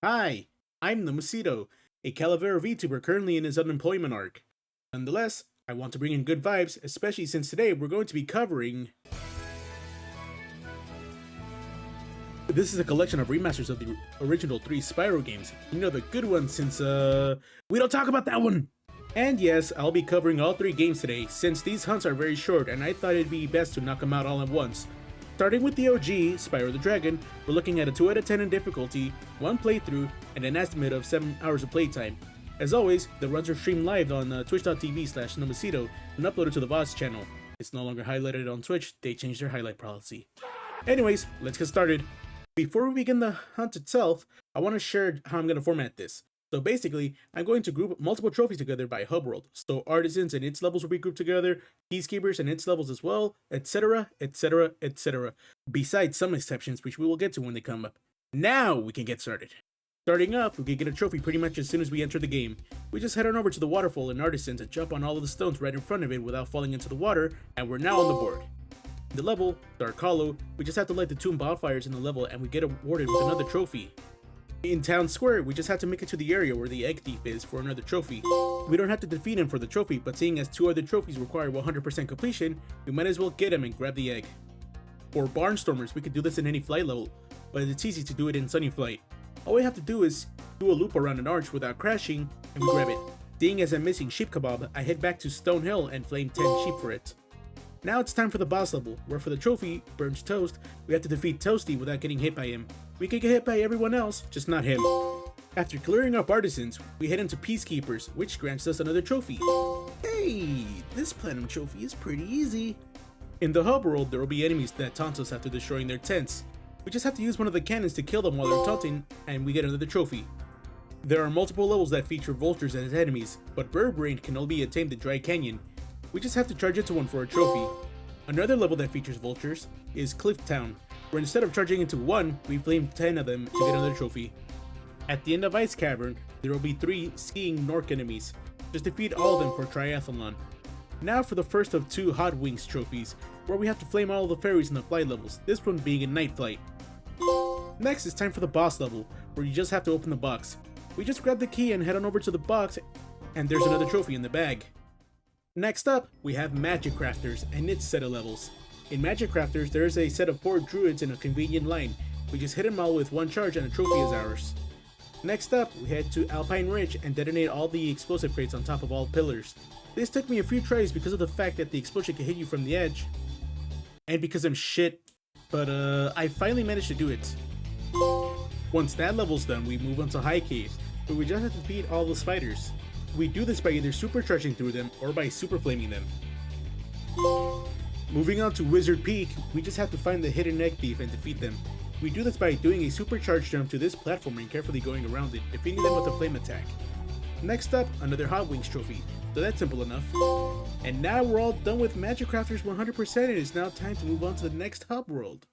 Hi, I'm Nomosito, a Calavera VTuber currently in his unemployment arc. Nonetheless, I want to bring in good vibes, especially since today we're going to be covering... This is a collection of remasters of the original 3 Spyro games. You know, the good ones since, we don't talk about that one! And yes, I'll be covering all 3 games today, since these hunts are very short and I thought it'd be best to knock them out all at once. Starting with the OG, Spyro the Dragon, we're looking at a 2 out of 10 in difficulty, 1 playthrough, and an estimate of 7 hours of playtime. As always, the runs are streamed live on twitch.tv/Nomosito and uploaded to the VODs channel. It's no longer highlighted on Twitch, they changed their highlight policy. Anyways, let's get started. Before we begin the hunt itself, I want to share how I'm going to format this. So basically, I'm going to group multiple trophies together by hub world. So artisans and its levels will be grouped together, peacekeepers and its levels as well, etc, etc, etc. Besides some exceptions which we will get to when they come up. Now we can get started. Starting off, we can get a trophy pretty much as soon as we enter the game. We just head on over to the waterfall and artisans and jump on all of the stones right in front of it without falling into the water, and we're now on the board. In the level, Dark Hollow, we just have to light the 2 bonfires in the level and we get awarded with another trophy. In Town Square, we just have to make it to the area where the egg thief is for another trophy. We don't have to defeat him for the trophy, but seeing as 2 other trophies require 100% completion, we might as well get him and grab the egg. For Barnstormers, we could do this in any flight level, but it's easy to do it in Sunny Flight. All we have to do is do a loop around an arch without crashing, and we grab it. Seeing as I'm missing Sheep Kebab, I head back to Stone Hill and flame 10 sheep for it. Now it's time for the boss level, where for the trophy, Burns Toast, we have to defeat Toasty without getting hit by him. We can get hit by everyone else, just not him. After clearing up artisans, we head into Peacekeepers, which grants us another trophy. Hey, this platinum trophy is pretty easy. In the hub world, there will be enemies that taunt us after destroying their tents. We just have to use one of the cannons to kill them while they're taunting, and we get another trophy. There are multiple levels that feature vultures as enemies, but Bird Brain can only be attained in Dry Canyon. We just have to charge into one for a trophy. Another level that features vultures is Cliff Town, where instead of charging into 1, we flame 10 of them to get another trophy. At the end of Ice Cavern, there will be 3 skiing Nork enemies. Just defeat all of them for Triathlon. Now for the first of 2 Hot Wings trophies, where we have to flame all the fairies in the flight levels, this one being in Night Flight. Next, it's time for the boss level, where you just have to open the box. We just grab the key and head on over to the box, and there's another trophy in the bag. Next up, we have Magic Crafters and its set of levels. In Magic Crafters, there is a set of 4 druids in a convenient line. We just hit them all with 1 charge and a trophy is ours. Next up, we head to Alpine Ridge and detonate all the explosive crates on top of all pillars. This took me a few tries because of the fact that the explosion can hit you from the edge. And because I'm shit, but I finally managed to do it. Once that level's done, we move on to High Caves, where we just have to defeat all the spiders. We do this by either supercharging through them or by super flaming them. Moving on to Wizard Peak, we just have to find the hidden egg thief and defeat them. We do this by doing a supercharged jump to this platform and carefully going around it, defeating them with a flame attack. Next up, another Hot Wings trophy, so that's simple enough. And now we're all done with Magic Crafters 100% and it's now time to move on to the next hub world.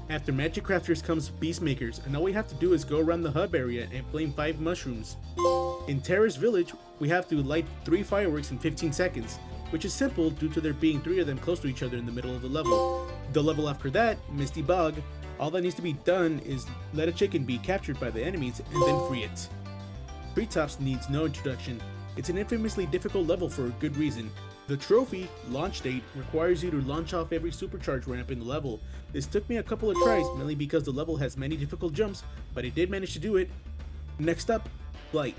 After Magic Crafters comes Beastmakers, and all we have to do is go around the hub area and flame 5 mushrooms. In Terrace Village, we have to light 3 fireworks in 15 seconds, which is simple due to there being 3 of them close to each other in the middle of the level. The level after that, Misty Bog, all that needs to be done is let a chicken be captured by the enemies and then free it. Treetops needs no introduction. It's an infamously difficult level for a good reason. The trophy, Launch Date, requires you to launch off every supercharge ramp in the level. This took me a couple of tries, mainly because the level has many difficult jumps, but I did manage to do it. Next up, Flight.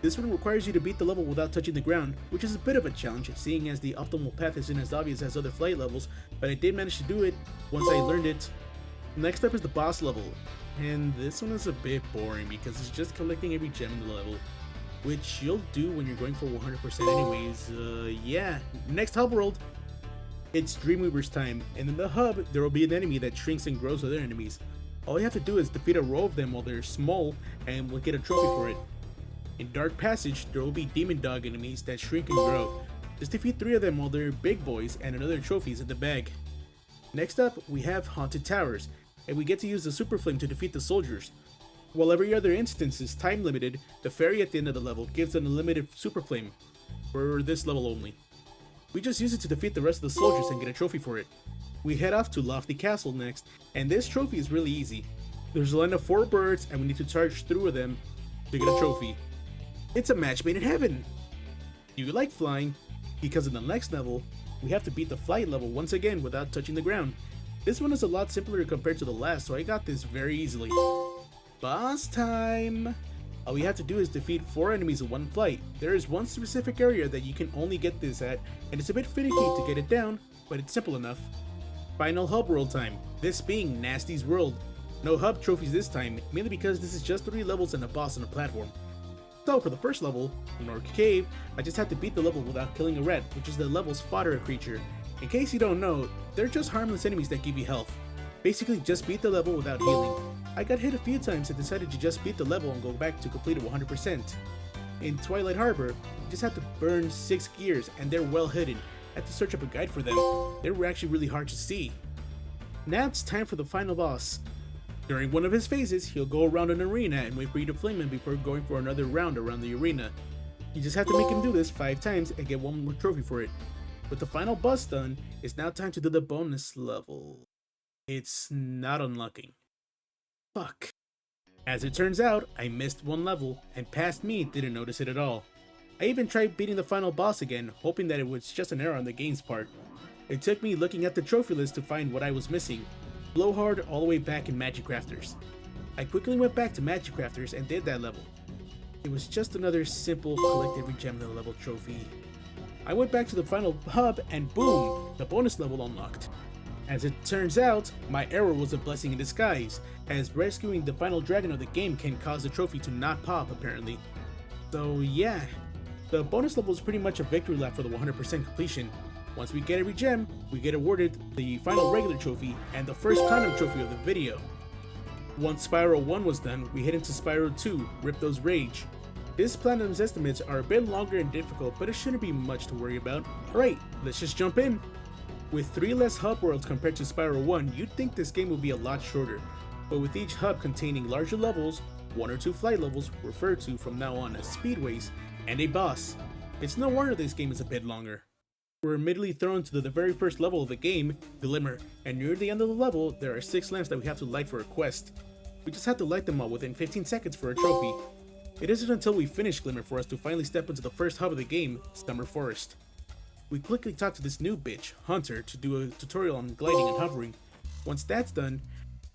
This one requires you to beat the level without touching the ground, which is a bit of a challenge, seeing as the optimal path isn't as obvious as other flight levels, but I did manage to do it once I learned it. Next up is the boss level, and this one is a bit boring because it's just collecting every gem in the level, which you'll do when you're going for 100% anyways. Yeah. Next hub world, it's Dreamweaver's time, and in the hub, there will be an enemy that shrinks and grows other enemies. All you have to do is defeat a row of them while they're small, and we'll get a trophy for it. In Dark Passage, there will be Demon Dog enemies that shrink and grow. Just defeat 3 of them while they're big boys, and another trophy is in the bag. Next up, we have Haunted Towers, and we get to use the Super Flame to defeat the soldiers. While every other instance is time limited, the fairy at the end of the level gives an unlimited Super Flame, for this level only. We just use it to defeat the rest of the soldiers and get a trophy for it. We head off to Lofty Castle next, and this trophy is really easy. There's a line of 4 birds and we need to charge through them to get a trophy. It's a match made in heaven! Do you like flying? Because in the next level, we have to beat the flight level once again without touching the ground. This one is a lot simpler compared to the last, so I got this very easily. Boss time! All we have to do is defeat 4 enemies in one flight. There is one specific area that you can only get this at, and it's a bit finicky to get it down, but it's simple enough. Final hub world time, this being Nasty's world. No hub trophies this time, mainly because this is just 3 levels and a boss on a platform. So for the first level, Nork Cave, I just had to beat the level without killing a rat, which is the level's fodder creature. In case you don't know, they're just harmless enemies that give you health. Basically just beat the level without healing. I got hit a few times and decided to just beat the level and go back to complete it 100%. In Twilight Harbor, you just have to burn 6 gears and they're well hidden. I had to search up a guide for them. They were actually really hard to see. Now it's time for the final boss. During one of his phases, he'll go around an arena and wait for you to flame him before going for another round around the arena. You just have to make him do this 5 times and get 1 more trophy for it. With the final boss done, it's now time to do the bonus level. It's not unlocking. Fuck. As it turns out, I missed 1 level, and past me didn't notice it at all. I even tried beating the final boss again, hoping that it was just an error on the game's part. It took me looking at the trophy list to find what I was missing. Blowhard all the way back in Magic Crafters. I quickly went back to Magic Crafters and did that level. It was just another simple collect every gem in the level trophy. I went back to the final hub and boom, the bonus level unlocked. As it turns out, my error was a blessing in disguise, as rescuing the final dragon of the game can cause the trophy to not pop apparently. So yeah, the bonus level is pretty much a victory lap for the 100% completion. Once we get every gem, we get awarded the final regular trophy and the first platinum trophy of the video. Once Spyro 1 was done, we hit into Spyro 2, Ripto's Rage. This platinum's estimates are a bit longer and difficult, but it shouldn't be much to worry about. Alright, let's just jump in. With 3 less hub worlds compared to Spyro 1, you'd think this game would be a lot shorter, but with each hub containing larger levels, 1 or 2 flight levels referred to from now on as speedways, and a boss, it's no wonder this game is a bit longer. We're immediately thrown to the very first level of the game, Glimmer, and near the end of the level, there are 6 lamps that we have to light for a quest. We just have to light them all within 15 seconds for a trophy. It isn't until we finish Glimmer for us to finally step into the first hub of the game, Summer Forest. We quickly talk to this new bitch, Hunter, to do a tutorial on gliding and hovering. Once that's done,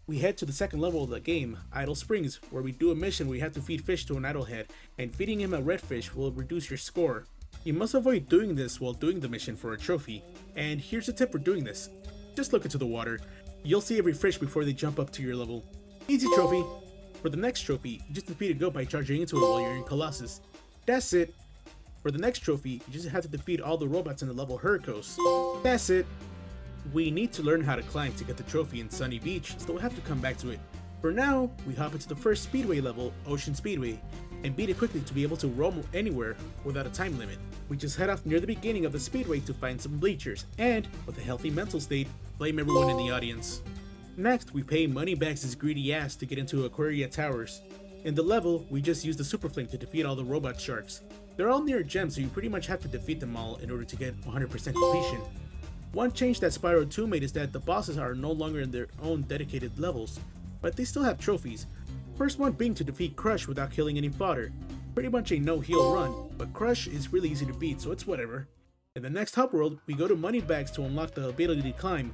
we head to the second level of the game, Idle Springs, where we do a mission where you have to feed fish to an idlehead, and feeding him a red fish will reduce your score. You must avoid doing this while doing the mission for a trophy, and here's a tip for doing this. Just look into the water. You'll see every fish before they jump up to your level. Easy trophy! For the next trophy, you just defeat a goat by charging into it while you're in Colossus. That's it! For the next trophy, you just have to defeat all the robots in the level Hurricos. That's it! We need to learn how to climb to get the trophy in Sunny Beach, so we'll have to come back to it. For now, we hop into the first speedway level, Ocean Speedway, and beat it quickly to be able to roam anywhere without a time limit. We just head off near the beginning of the speedway to find some bleachers, and, with a healthy mental state, blame everyone in the audience. Next, we pay Moneybags' greedy ass to get into Aquaria Towers. In the level, we just use the Super Flame to defeat all the robot sharks. They're all near gems, so you pretty much have to defeat them all in order to get 100% completion. One change that Spyro 2 made is that the bosses are no longer in their own dedicated levels, but they still have trophies. First one being to defeat Crush without killing any fodder. Pretty much a no-heal run, but Crush is really easy to beat, so it's whatever. In the next hub world, we go to Moneybags to unlock the ability to climb.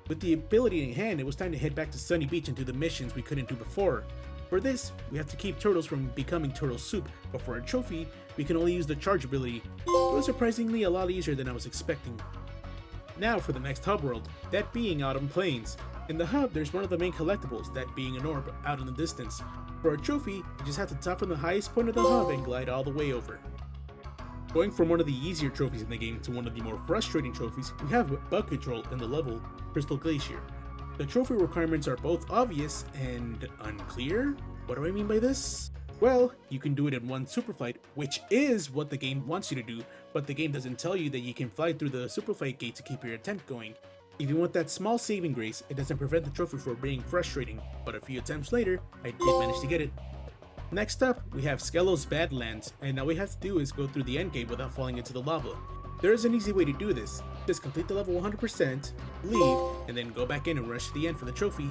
With the ability in hand, it was time to head back to Sunny Beach and do the missions we couldn't do before. For this, we have to keep turtles from becoming turtle soup, but for a trophy, we can only use the charge ability. It was surprisingly a lot easier than I was expecting. Now for the next hub world, that being Autumn Plains. In the hub, there's one of the main collectibles, that being an orb out in the distance. For a trophy, you just have to top from the highest point of the hub and glide all the way over. Going from one of the easier trophies in the game to one of the more frustrating trophies, we have Bug Control in the level Crystal Glacier. The trophy requirements are both obvious and unclear. What do I mean by this? Well, you can do it in one super flight, which is what the game wants you to do, but the game doesn't tell you that you can fly through the super flight gate to keep your attempt going. If you want that small saving grace, it doesn't prevent the trophy from being frustrating, but a few attempts later, I did manage to get it. Next up, we have Skelos Badlands, and all we have to do is go through the end gate without falling into the lava. There is an easy way to do this. Just complete the level 100%, leave, and then go back in and rush to the end for the trophy.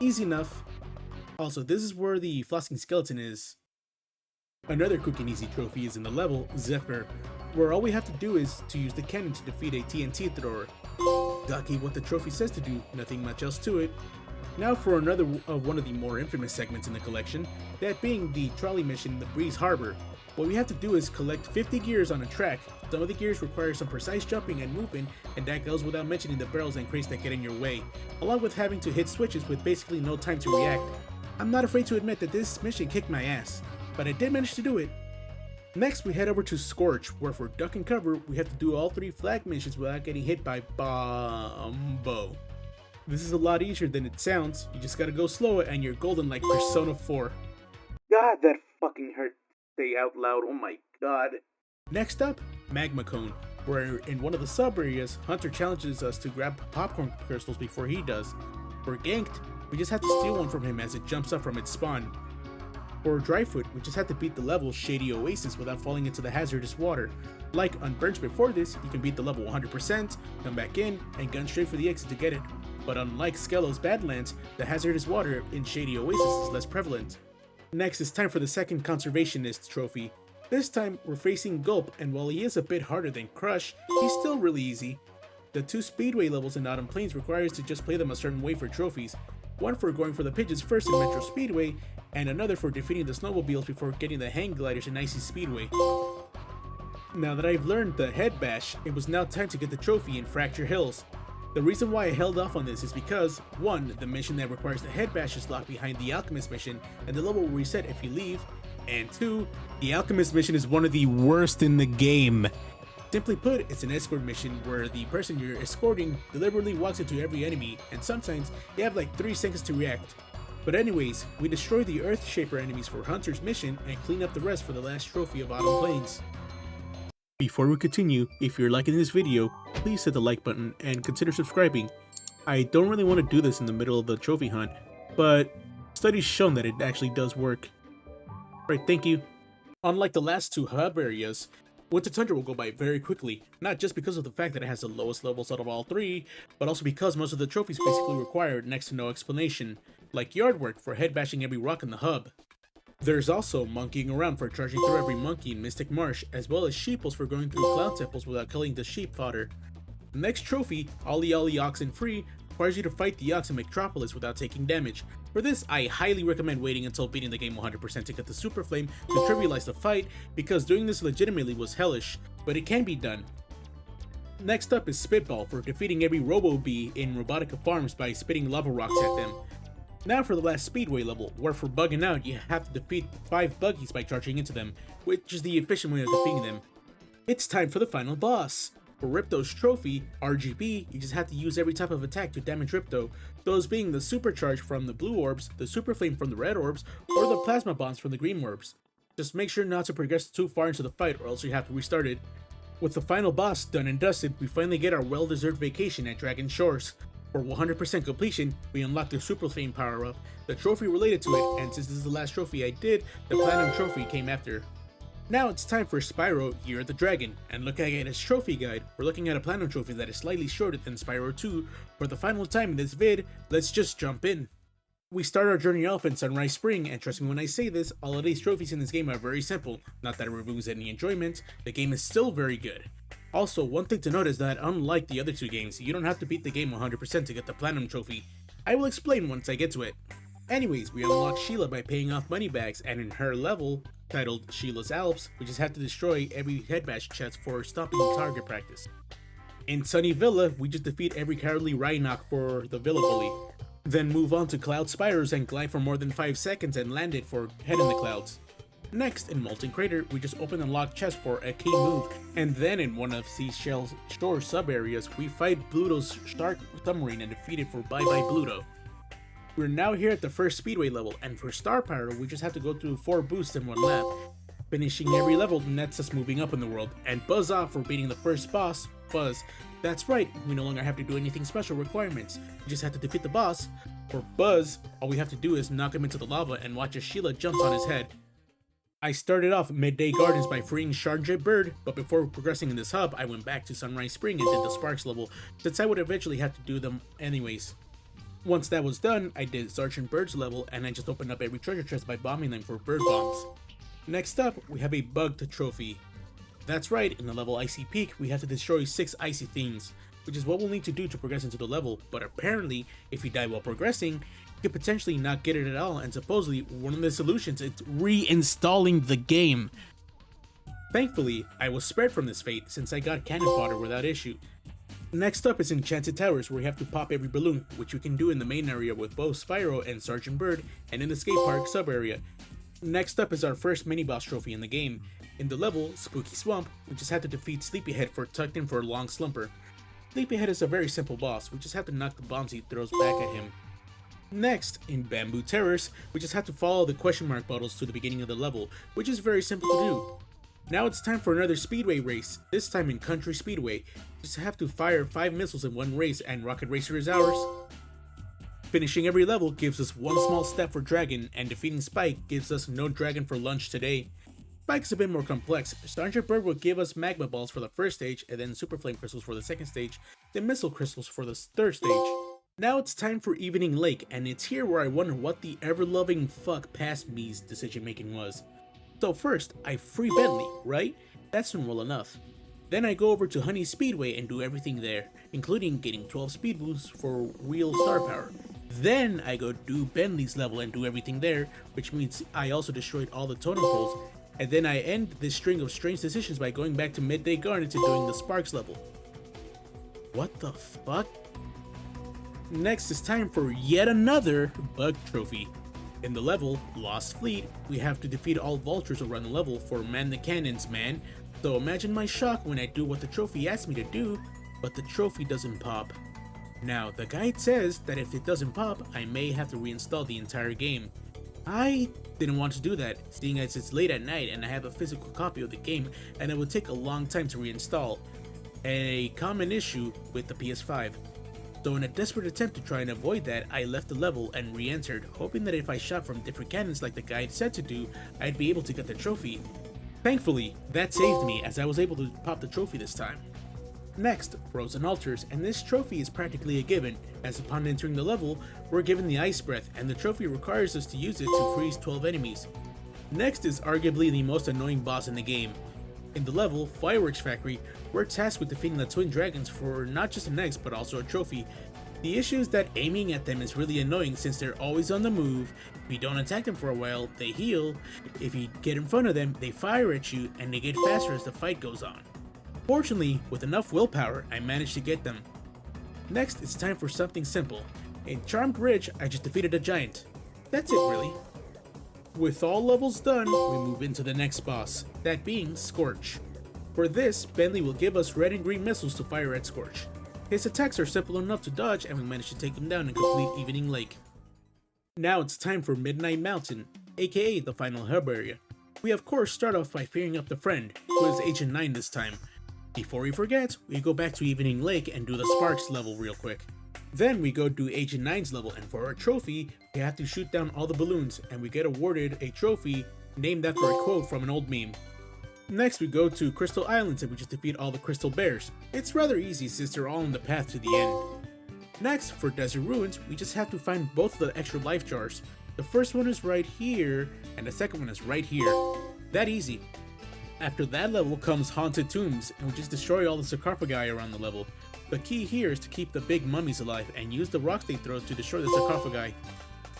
Easy enough. Also, this is where the flossing skeleton is. Another quick and easy trophy is in the level, Zephyr, where all we have to do is to use the cannon to defeat a TNT thrower. Exactly what the trophy says to do, nothing much else to it. Now for another of one of the more infamous segments in the collection, that being the trolley mission in the Breeze Harbor. What we have to do is collect 50 gears on a track. Some of the gears require some precise jumping and movement, and that goes without mentioning the barrels and crates that get in your way, along with having to hit switches with basically no time to react. I'm not afraid to admit that this mission kicked my ass, but I did manage to do it. Next, we head over to Scorch, where for duck and cover, we have to do all 3 flag missions without getting hit by Bombo. This is a lot easier than it sounds, you just gotta go slower and you're golden like Persona 4. God, that fucking hurt. Say out loud, oh my god. Next up, Magma Cone, where in one of the sub-areas, Hunter challenges us to grab popcorn crystals before he does. For Ganked, we just have to steal one from him as it jumps up from its spawn. For Dryfoot, we just had to beat the level Shady Oasis without falling into the hazardous water. Like on Burnt before this, you can beat the level 100%, come back in, and gun straight for the exit to get it. But unlike Skello's Badlands, the hazardous water in Shady Oasis is less prevalent. Next, it's time for the second Conservationist trophy. This time, we're facing Gulp, and while he is a bit harder than Crush, he's still really easy. The 2 Speedway levels in Autumn Plains require us to just play them a certain way for trophies. One for going for the pigeons first in Metro Speedway, and another for defeating the snowmobiles before getting the hang gliders in Icy Speedway. Now that I've learned the head bash, it was now time to get the trophy in Fracture Hills. The reason why I held off on this is because, 1, the mission that requires the head bash is locked behind the Alchemist mission, and the level will reset if you leave, and 2, the Alchemist mission is one of the worst in the game. Simply put, it's an escort mission where the person you're escorting deliberately walks into every enemy, and sometimes you have like 3 seconds to react. But anyways, we destroy the Earthshaper enemies for Hunter's mission and clean up the rest for the last trophy of Autumn Plains. Before we continue, if you're liking this video, please hit the like button and consider subscribing. I don't really want to do this in the middle of the trophy hunt, but studies shown that it actually does work. Right, thank you. Unlike the last 2 hub areas, Winter Tundra will go by very quickly, not just because of the fact that it has the lowest levels out of all 3, but also because most of the trophies basically require next to no explanation, like yard work for head bashing every rock in the hub. There's also monkeying around for charging through every monkey in Mystic Marsh, as well as sheeples for going through cloud temples without killing the sheep fodder. The next trophy, Ollie Ollie Oxen Free, requires you to fight the Ox in Metropolis without taking damage. For this, I highly recommend waiting until beating the game 100% to get the Super Flame to trivialize the fight, because doing this legitimately was hellish, but it can be done. Next up is Spitball for defeating every Robo-Bee in Robotica Farms by spitting lava rocks at them. Now for the last Speedway level, where for bugging out you have to defeat 5 buggies by charging into them, which is the efficient way of defeating them. It's time for the final boss. For Ripto's trophy, RGB, you just have to use every type of attack to damage Ripto, those being the Supercharge from the blue orbs, the Super Flame from the red orbs, or the Plasma Bombs from the green orbs. Just make sure not to progress too far into the fight or else you have to restart it. With the final boss done and dusted, we finally get our well-deserved vacation at Dragon Shores. For 100% completion, we unlock the Super Flame power-up, the trophy related to it, and since this is the last trophy I did, the Platinum trophy came after. Now it's time for Spyro Year of the Dragon, and looking at his trophy guide, we're looking at a Platinum trophy that is slightly shorter than Spyro 2. For the final time in this vid, let's just jump in. We start our journey off in Sunrise Spring, and trust me when I say this, all of these trophies in this game are very simple. Not that it removes any enjoyment, the game is still very good. Also, one thing to note is that unlike the other 2 games, you don't have to beat the game 100% to get the Platinum trophy. I will explain once I get to it. Anyways, we unlock Sheila by paying off money bags, and in her level, titled Sheila's Alps, we just have to destroy every headbash chest for stopping target practice. In Sunny Villa, we just defeat every cowardly Rhinoc for the Villa Bully. Then move on to Cloud Spirals and glide for more than 5 seconds and land it for Head in the Clouds. Next, in Molten Crater, we just open and lock chest for a key move, and then in one of Seashell's store sub-areas, we fight Bluto's Stark Submarine and defeat it for Bye Bye Bluto. We're now here at the first Speedway level, and for Star Power, we just have to go through 4 boosts in 1 lap. Finishing every level nets us moving up in the world, and buzz off for beating the first boss, Buzz. That's right, we no longer have to do anything special requirements, we just have to defeat the boss. For Buzz, all we have to do is knock him into the lava and watch as Sheila jumps on his head. I started off Midday Gardens by freeing Sharjah Bird, but before progressing in this hub, I went back to Sunrise Spring and did the Sparks level, since I would eventually have to do them anyways. Once that was done, I did Sergeant Bird's level and I just opened up every treasure chest by bombing them for bird bombs. Next up, we have a bugged trophy. That's right, in the level Icy Peak, we have to destroy 6 icy things, which is what we'll need to do to progress into the level, but apparently, if you die while progressing, you could potentially not get it at all, and supposedly, one of the solutions is reinstalling the game. Thankfully, I was spared from this fate since I got cannon fodder without issue. Next up is Enchanted Towers, where you have to pop every balloon, which you can do in the main area with both Spyro and Sergeant Bird, and in the skate park sub-area. Next up is our first mini-boss trophy in the game. In the level, Spooky Swamp, we just have to defeat Sleepyhead for tucked in for a long slumper. Sleepyhead is a very simple boss, we just have to knock the bombs he throws back at him. Next, in Bamboo Terrace, we just have to follow the question mark bottles to the beginning of the level, which is very simple to do. Now it's time for another speedway race, this time in Country Speedway. Just have to fire 5 missiles in one race and Rocket Racer is ours. Finishing every level gives us one small step for Dragon, and defeating Spike gives us no Dragon for lunch today. Spike's a bit more complex. Sergeant Bird will give us Magma Balls for the first stage, and then Super Flame Crystals for the second stage, then Missile Crystals for the third stage. Now it's time for Evening Lake, and it's here where I wonder what the ever-loving fuck past me's decision making was. So first, I free Bentley, right? That's normal enough. Then I go over to Honey Speedway and do everything there, including getting 12 speed boosts for real star power. Then I go do Bentley's level and do everything there, which means I also destroyed all the totem poles, and then I end this string of strange decisions by going back to Midday Garden to doing the Sparks level. What the fuck? Next is time for yet another bug trophy. In the level, Lost Fleet, we have to defeat all vultures around the level for Man the Cannons, man. So imagine my shock when I do what the trophy asked me to do, but the trophy doesn't pop. Now, the guide says that if it doesn't pop, I may have to reinstall the entire game. I didn't want to do that, seeing as it's late at night and I have a physical copy of the game and it would take a long time to reinstall. A common issue with the PS5. So in a desperate attempt to try and avoid that, I left the level and re-entered, hoping that if I shot from different cannons like the guide said to do, I'd be able to get the trophy. Thankfully, that saved me as I was able to pop the trophy this time. Next, Frozen Altars, and this trophy is practically a given, as upon entering the level, we're given the Ice Breath, and the trophy requires us to use it to freeze 12 enemies. Next is arguably the most annoying boss in the game. In the level, Fireworks Factory, we're tasked with defeating the Twin Dragons for not just an X but also a trophy. The issue is that aiming at them is really annoying since they're always on the move. If you don't attack them for a while, they heal. If you get in front of them, they fire at you and they get faster as the fight goes on. Fortunately, with enough willpower, I managed to get them. Next, it's time for something simple. In Charmed Ridge, I just defeated a giant. That's it really. With all levels done, we move into the next boss, that being Scorch. For this, Bentley will give us red and green missiles to fire at Scorch. His attacks are simple enough to dodge and we manage to take him down and complete Evening Lake. Now it's time for Midnight Mountain, aka the final hub area. We of course start off by fearing up the friend, who is Agent 9 this time. Before we forget, we go back to Evening Lake and do the Sparks level real quick. Then we go do Agent 9's level, and for our trophy, we have to shoot down all the balloons, and we get awarded a trophy named after a quote from an old meme. Next we go to Crystal Islands and we just defeat all the Crystal Bears. It's rather easy since they're all on the path to the end. Next, for Desert Ruins, we just have to find both of the extra life jars. The first one is right here, and the second one is right here. That easy. After that level comes Haunted Tombs, and we just destroy all the sarcophagi around the level. The key here is to keep the big mummies alive and use the rocks they throw to destroy the sarcophagi.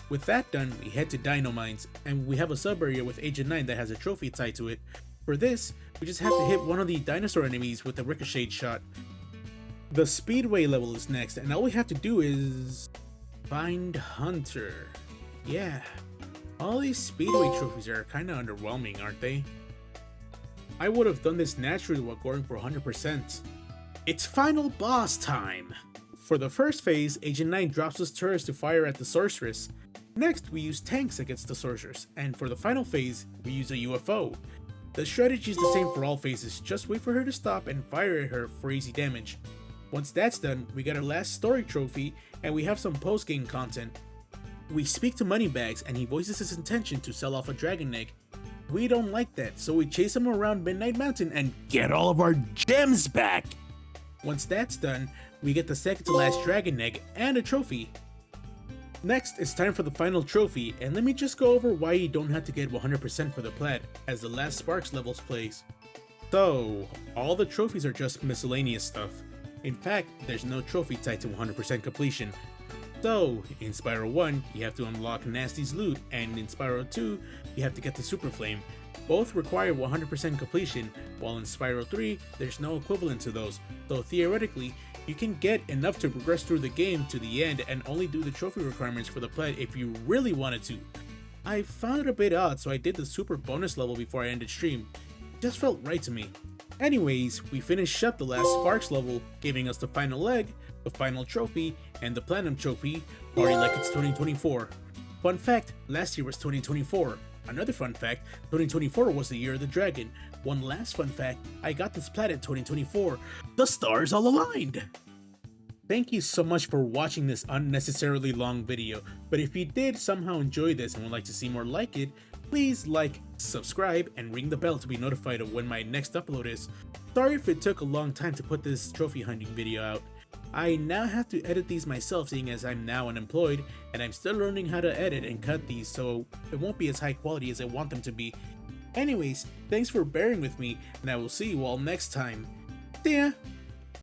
With that done, we head to Dino Mines, and we have a sub-area with Agent 9 that has a trophy tied to it. For this, we just have to hit one of the dinosaur enemies with a ricochet shot. The Speedway level is next, and all we have to do is find Hunter. Yeah, all these Speedway trophies are kinda underwhelming, aren't they? I would have done this naturally while going for 100%. It's final boss time! For the first phase, Agent 9 drops us turrets to fire at the sorceress. Next, we use tanks against the sorceress, and for the final phase, we use a UFO. The strategy is the same for all phases, just wait for her to stop and fire at her for easy damage. Once that's done, we get our last story trophy, and we have some post-game content. We speak to Moneybags, and he voices his intention to sell off a dragon egg. We don't like that, so we chase him around Midnight Mountain and get all of our gems back! Once that's done, we get the second to last dragon egg and a trophy. Next, it's time for the final trophy, and let me just go over why you don't have to get 100% for the plat, as the last Sparks levels plays. So, all the trophies are just miscellaneous stuff. In fact, there's no trophy tied to 100% completion. So, in Spyro 1, you have to unlock Nasty's loot, and in Spyro 2, you have to get the Super Flame. Both require 100% completion, while in Spyro 3, there's no equivalent to those, so theoretically, you can get enough to progress through the game to the end and only do the trophy requirements for the plat if you really wanted to. I found it a bit odd, so I did the super bonus level before I ended stream. It just felt right to me. Anyways, we finished up the last Sparks level, giving us the final leg, the final trophy, and the Platinum Trophy, Party Like It's 2024. Fun fact, last year was 2024. Another fun fact, 2024 was the year of the dragon. One last fun fact, I got this plat in 2024. The stars all aligned! Thank you so much for watching this unnecessarily long video, but if you did somehow enjoy this and would like to see more like it, please like, subscribe, and ring the bell to be notified of when my next upload is. Sorry if it took a long time to put this trophy hunting video out. I now have to edit these myself, seeing as I'm now unemployed, and I'm still learning how to edit and cut these, so it won't be as high quality as I want them to be. Anyways, thanks for bearing with me, and I will see you all next time. See ya!